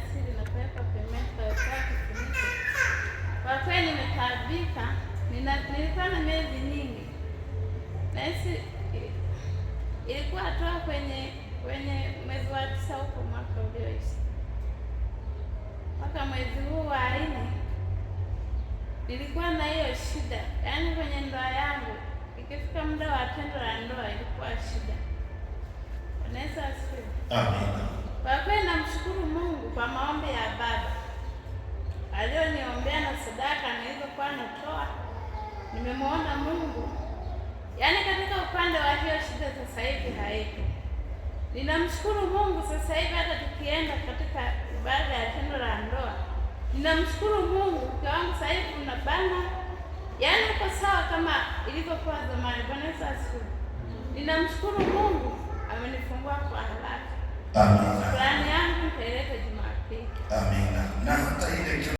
asili na kuweka pembeni kwa kifuniko. Kwa kweli nimetaabika, nilikuwa na miezi nyingi. Nahisi ilikuwa toa kwenye mwezi wa 9 huko mwaka ulioisha. Mpaka mwezi huu wa 4 nilikuwa na hiyo shida. Yaani kwenye ndoa yangu ikifika muda wa tendo la ndoa ilikuwa shida. Unaweza asifiwe. Amen. Kwa kweli namshukuru Mungu kwa maombi ya baba alioniombea na sadaka nilizokuwa natoa. Nimemwona Mungu. Yaani katika upande wa hiyo shida sasa hivi haipo. Ninamshukuru Mungu sasa hivi hata tukienda katika ibada ya tendo la ndoa. Ninamshukuru Mungu mke wangu sasa hivi unabana. Yaani uko sawa kama ilivyokuwa zamani. Bwana asifiwe. Ninamshukuru Mungu amenifungua kwa haraka. Amen.